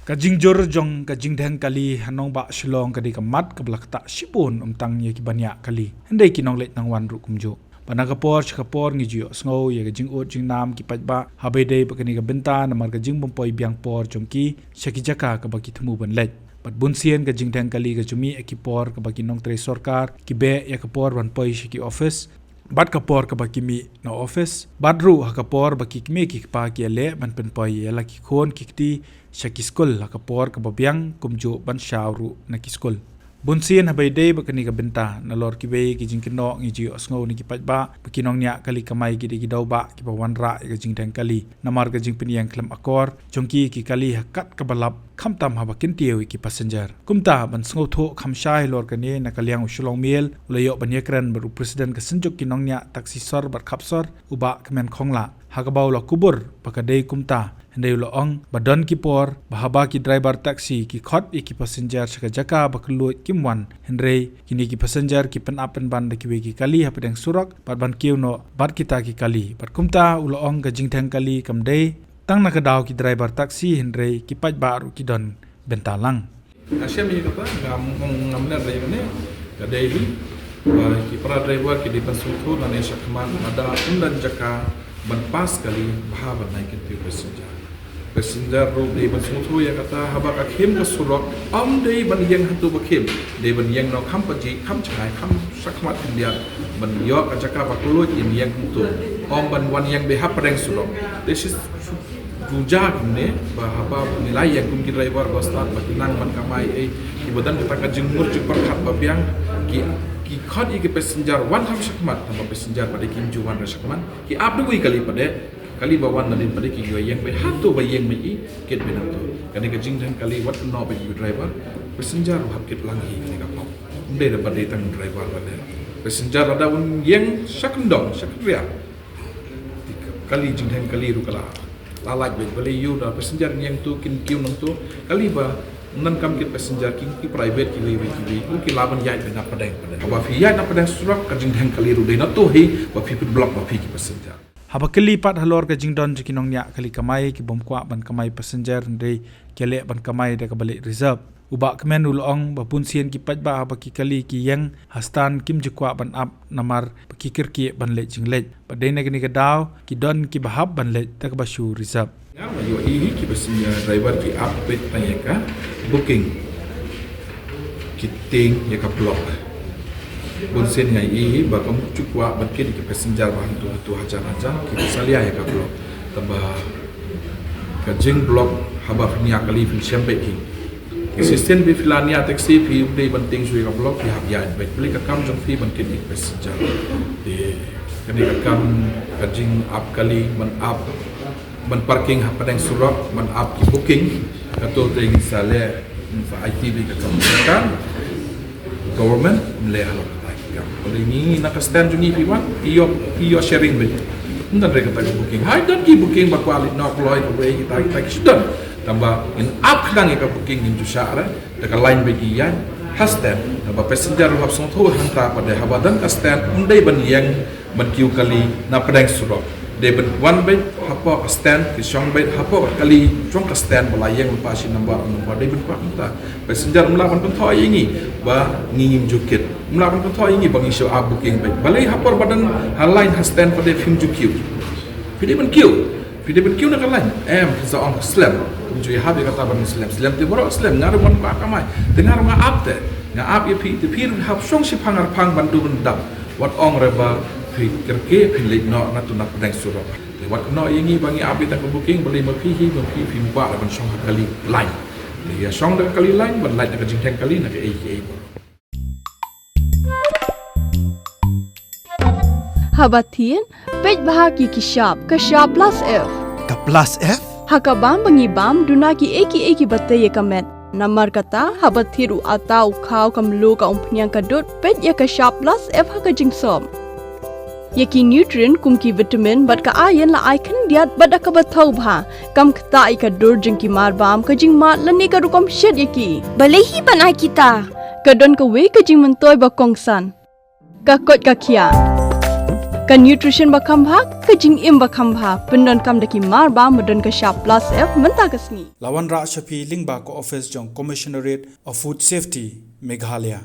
Kajing jor jong kajing dheng kali hanong ba Shillong kadi kamat kablak tak sipun tang ye ki banyak kali. Hendai ki nong let nang wan ru kumjo. Panagapor chakapor ngi sngo ye kajing ut jing nam ki Paidbah habe dei bakani ka Bynta namar kajing bompoi biang por jongki shaki jaka ka baki thumu ban let. Pat bunsien kajing dheng kali ka jumi ekipor ka baki nong tre sarkar ki be ya kapor ban poi shiki office. Bat kapor ka baki mi na office bat ru ha kapor baki mi ki pa ki le ban pen poi ya laki khon ki ti shaki skul ha kapor ka babiang kumjo ban shawru na ki skul bunsien habai dei bakani ka Bynta na lor ki be ki jingkino ngi ji osngo ni ki Paidbah baki nong nya kali kamai ki di dau ba ki bawan ra ka jing dheng kali namar ka jing pinyang klam akor jongki ki kali hakat ka balap kham tam ha bakin tieu ki passenger kumta ban sngo tho kham shai lor ka ne na kaliang Shillong Mail ulayo ban yekran baru presiden ka senjuk ki nong nya taksi sor bar khapsor uba kemen khongla hagabau la kubur pakadei kumta hendai lo ong badon ki por bahaba ki driver taksi ki khot ki passenger saka jaka baklu kimwan hendrei kini ki passenger ki pen apen ban ki we ki kali ha pedang surak pat ban kiu no bat kita ki kali pat kumta ulo ong ka jing dheng kali kamdei tang na ka daw ki driver taksi hendrei ki Paidbah ru ki don Bynta lang asyam ni kata ngamna dai ne kadai ki para driver ki di pasuthu na ne sakman ada undan jaka ban pas kali bahaba naik ke passenger ro dei ban suthu ya kata haba ka khem ka surak dei ban yang hatu ba khem dei ban yang no kham paji kham chai kham sakmat india ban yo ka jaka ba kulo in yang tu ban wan yang be hapreng surak this is rujak ne ba haba nilai yang kum ki driver ba start ba tinang ban kamai ki badan kita ka jingmur jupar khat ba biang ki khot ki passenger wan ham sakmat ba passenger pada kim juwan sakman ki ap dui kali pada kali bawan nalin pada ki yang be hatu ba yang mai ket be nam to kani ka jing dheng kali wat no ba you driver passenger hab ket lang hi ni ka pop de da pada tang driver ba passenger ada un yang sakndong sakria kali jing dheng kali ru kala lalak be beli you da passenger yang tu kin kiu nang tu kali ba nan kam kit passenger ki private ki we ki laban yai be na padang ba fi yai na padang surak ka jing dheng kali ru de na to hi ba fi put block ba fi ki passenger haba kali pat halor ka jingdon jikinong nya kali kamai ki bomkwa ban kamai passenger ndei kele ban kamai de ka balik reserve uba kemen ulong ba punsien ki Paidbah ba ki kali ki yang hastan kim jikwa ban ap namar ki kirki ban le jingle padai na gni ka daw ki don ki bahab ban le tak ba shu reserve ya yo hi ki passenger driver ki up bet tanya ka booking ki ting ya ka block bunsen ngai ba kam chukwa ban ke ki passenger ban tu hajar ki salia ya ka block tamba ka jing block haba nya kali fil sembe ki system bi filania taxi fi dei ban ting sui ka block ki hab ya bet beli ka kam jong fi ban ke ki passenger de kani ka kam ka jing up kali ban up ban parking ha padang surak ban up ki booking ka to dei sale fa ITB ka kam kan government mle halo kalau ini nak stand jungi piwan iyo sharing with ndan reka tak booking hai dan ki booking ba quality no ploy away kita sudah tambah in up lang ka booking in jusara de ka line bagi yan hastan tambah passenger hab song tho hanta pada habadan ka stand undai ban yang ban kiu kali na padang surok de ban one by hapo stand ki song by hapo kali chong ka stand bala yang lupa si number de ban kwa hanta passenger melawan kon tho ini ba ngingim jukit melawan kon tho ini bang isu up booking by balai hapor badan line hastan pada film jukiu pide ban kiu na kalan sa on slam kunjui habi kata ban slam te boro slam ngaru ban ka kamai dengar nga up te nga up ye pi hab song si pangar pang bandu bendam wat ong reba pi kerke pi lek no na tu na padang surok de wat no yengi bangi up ta booking boleh mapi fi ba ban song kali line ya song da kali line ban line ka jing dheng kali na ke ai Habatien, Paidbah ki kishap, kashap plus F. Ka plus F? Hakabam bangibam duna ki eki batay kamet. Namar kata habathiru atau khaw kamlu ka umpnyang kadut ped ya kashap plus F haka jingsom. Yaki nutrient kum ki vitamin bat ka ayan la ai kan diat bat ka bathau bha kam khta ai ka dur jing ki mar bam ka jing mat lani ka rukom shed yaki. Balehi banai kita. Kadon ka we ka jing mentoy ba kongsan. Ka kot ka kia. Ka nutrition bakam bha, ka jing im bakam bha, pendon kam daki mar ba modon ka sharp plus F menta kasni. Lawan Ra Shafi Lingba ko office jong Commissionerate of Food Safety Meghalaya.